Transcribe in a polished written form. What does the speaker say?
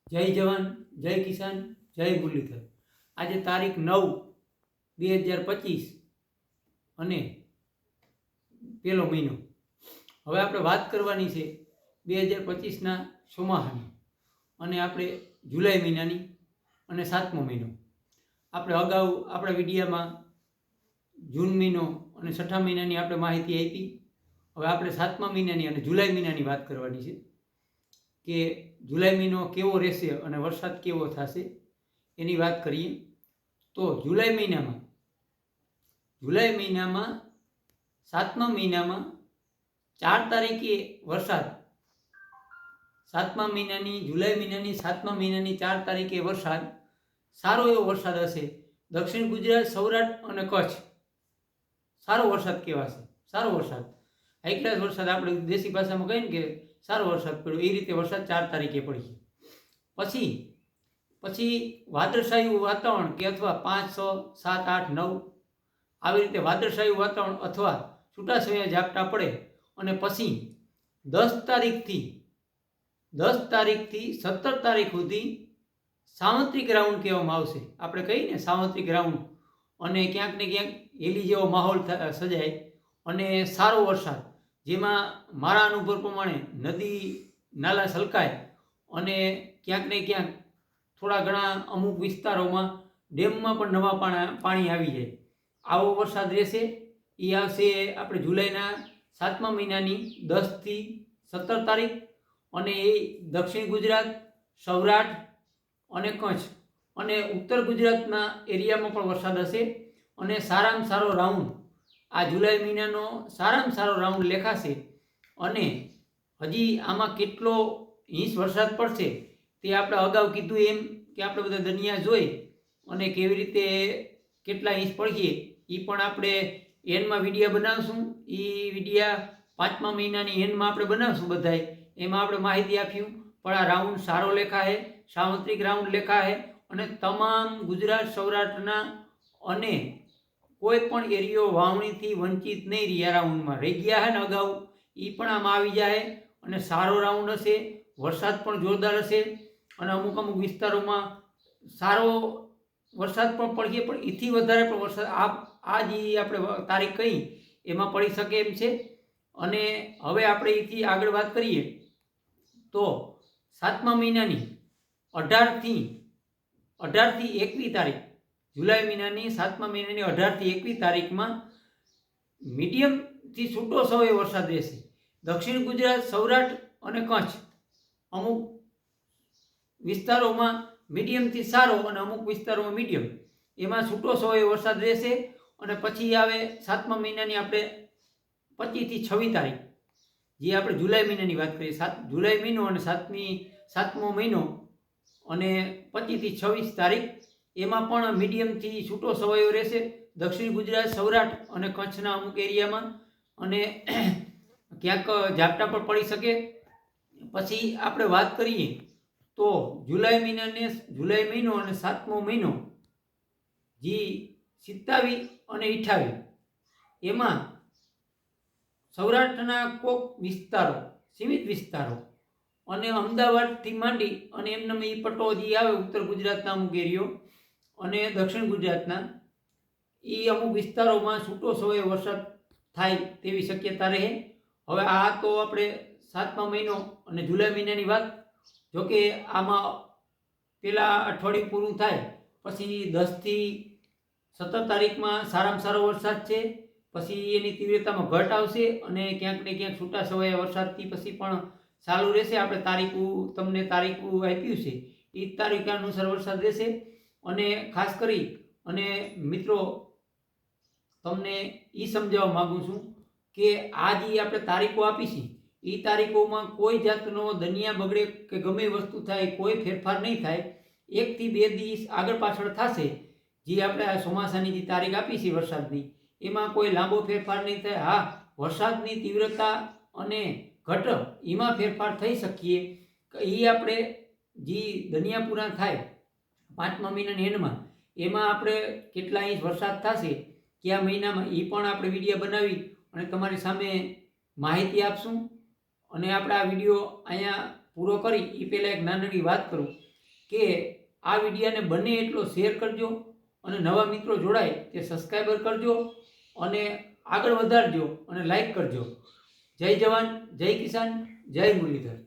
જય જવાન, જય કિસાન, જય મુરલીધર। આજે તારીખ 9/2025 અને પહેલો મહિનો। હવે આપણે વાત કરવાની છે 2025ના ચોમાહાની અને આપણે જુલાઈ મહિનાની અને 7મો મહિનો। આપણે અગાઉ આપણા વિડીયામાં જૂન મહિનો અને 6ઠા મહિનાની આપણે માહિતી આપી। હવે આપણે 7મા મહિનાની અને જુલાઈ મહિનાની વાત કરવાની છે કે જુલાઈ મહિનો કેવો રહેશે અને વરસાદ કેવો થશે એની વાત કરીએ। તો જુલાઈ મહિનામાં 7મા મહિનામાં 4 તારીખે વરસાદ, 7મા મહિનાની જુલાઈ મહિનાની 7મા મહિનાની 4 તારીખે વરસાદ, સારો એવો વરસાદ હશે। દક્ષિણ ગુજરાત, સૌરાષ્ટ્ર અને કચ્છ સારો વરસાદ કહેવાશે। સારો વરસાદ, હાઈ ક્લાસ વરસાદ, આપણે દેશી ભાષામાં કહીએ ને કે સારો વરસાદ પડ્યો, એ રીતે વરસાદ 4 તારીખે પડી। પછી વાદળછાયું વાતાવરણ કે અથવા 5, 6, 7, 8, 9 આવી રીતે વાદળછાયું વાતાવરણ અથવા છૂટાછવાયા ઝાપટા પડે અને પછી 10 તારીખથી 17 તારીખ સુધી સાવંત્રિક રાઉન્ડ કહેવામાં આવશે। આપણે કહીએ ને સાવંત્રિક રાઉન્ડ, અને ક્યાંક ને ક્યાંક હેલી જેવો માહોલ સજાય અને સારો વરસાદ, જેમાં મારા અનુભવ પ્રમાણે નદી નાલા છલકાય અને ક્યાંક ને ક્યાંક થોડા ઘણા અમુક વિસ્તારોમાં ડેમમાં પણ નવા પાણી આવી જાય, આવો વરસાદ રહેશે। એ આવશે આપણે જુલાઈના 7મા મહિનાની 10થી 17 તારીખ, અને એ દક્ષિણ ગુજરાત, સૌરાષ્ટ્ર અને કચ્છ અને ઉત્તર ગુજરાતના એરિયામાં પણ વરસાદ હશે। અને સારામાં સારો રાઉન્ડ આ જુલાઈ મહિનાનો સારામાં સારો રાઉન્ડ લેખાશે। અને હજી આમાં કેટલો ઇંચ વરસાદ પડશે તે આપણે અગાઉ કીધું એમ કે આપણે બધા દુનિયા જોઈ અને કેવી રીતે કેટલા ઇંચ પડીએ એ પણ આપણે એન્ડમાં વિડીયા બનાવશું। એ વિડીયા 5મા મહિનાની એન્ડમાં આપણે બનાવશું બધાય, એમાં આપણે માહિતી આપ્યું। પણ આ રાઉન્ડ સારો લેખાય, સાવંત્રિક રાઉન્ડ લેખાય અને તમામ ગુજરાત સૌરાષ્ટ્રના અને કોઈ પણ એરિયો વાવણીથી વંચિત નહીં રહી। આ રાઉન્ડમાં રહી ગયા હે ને અગાઉ, એ પણ આમાં આવી જાય અને સારો રાઉન્ડ હશે। વરસાદ પણ જોરદાર હશે અને અમુક વિસ્તારોમાં સારો વરસાદ પણ પડીએ, પણ એથી વધારે પણ વરસાદ આ જે આપણે તારીખ કહી એમાં પડી શકે એમ છે। અને હવે આપણે એથી આગળ વાત કરીએ તો 7મા મહિનાની 18થી 21 તારીખ, જુલાઈ મહિનાની 7મા મહિનાની 18 થી 21 તારીખમાં મીડિયમથી છૂટો છવાયો વરસાદ રહેશે। દક્ષિણ ગુજરાત, સૌરાષ્ટ્ર અને કચ્છ અમુક વિસ્તારોમાં મીડિયમથી સારો અને અમુક વિસ્તારોમાં મીડિયમ, એમાં છૂટો છવાયો વરસાદ રહેશે। અને પછી આવે 7મા મહિનાની આપણે 25 થી 26 તારીખ, જે આપણે જુલાઈ મહિનાની વાત કરીએ, જુલાઈ મહિનો અને 7મો મહિનો અને 25 થી 26 તારીખ, એમાં પણ મીડિયમથી છૂટો છવાયો રહેશે દક્ષિણ ગુજરાત, સૌરાષ્ટ્ર અને કચ્છના અમુક એરિયામાં, અને ક્યાંક ઝાપટા પણ પડી શકે। પછી આપણે વાત કરીએ તો જુલાઈ મહિનો અને 7મો મહિનો જે 27 અને 28, એમાં સૌરાષ્ટ્રના કોક વિસ્તારો, સીમિત વિસ્તારો અને અમદાવાદથી માંડી અને એમને એ પટ્ટો જે આવે ઉત્તર ગુજરાતના અમુક એરિયો અને દક્ષિણ ગુજરાતના એ અમુક વિસ્તારોમાં છૂટો છવાયો વરસાદ થાય તેવી શક્યતા રહે। હવે આ તો આપણે 7મા મહિનો અને જુલાઈ મહિનાની વાત, જોકે આમાં પેલા અઠવાડિયું પૂરું થાય પછી 10 થી 17 તારીખમાં સારામાં સારો વરસાદ છે। પછી એની તીવ્રતામાં ઘટ આવશે અને ક્યાંક ને ક્યાંક છૂટા છવાયા વરસાદથી પછી પણ ચાલુ રહેશે। આપણે તમને તારીખો આપ્યું છે એ તારીખ અનુસાર વરસાદ રહેશે। અને ખાસ કરી અને મિત્રો તમને એ સમજાવવા માગું છું કે આ જે આપણે તારીખો આપી છે એ તારીખોમાં કોઈ જાતનો દનિયા બગડે કે ગમે વસ્તુ થાય કોઈ ફેરફાર નહીં થાય। 1 થી 2 દિવસ આગળ પાછળ થશે, જે આપણે આ ચોમાસાની જે તારીખ આપી છે વરસાદની, એમાં કોઈ લાંબો ફેરફાર નહીં થાય। હા, વરસાદની તીવ્રતા અને ઘટ એમાં ફેરફાર થઈ શકીએ, એ આપણે જે દનિયા પૂરા થાય 5મા મહિનાની એન્ડમાં, એમાં આપણે કેટલા ઇંચ વરસાદ થશે કયા મહિનામાં એ પણ આપણે વિડીયો બનાવી અને તમારી સામે માહિતી આપશું। અને આપણે આ વિડીયો અહીંયા પૂરો કરી એ પહેલાં એક નાનકડી વાત કરું કે આ વિડીયાને બને એટલો શેર કરજો અને નવા મિત્રો જોડાય તે સબસ્ક્રાઈબર કરજો અને આગળ વધારજો અને લાઈક કરજો. જય જવાન, જય કિસાન, જય મુરલીધર.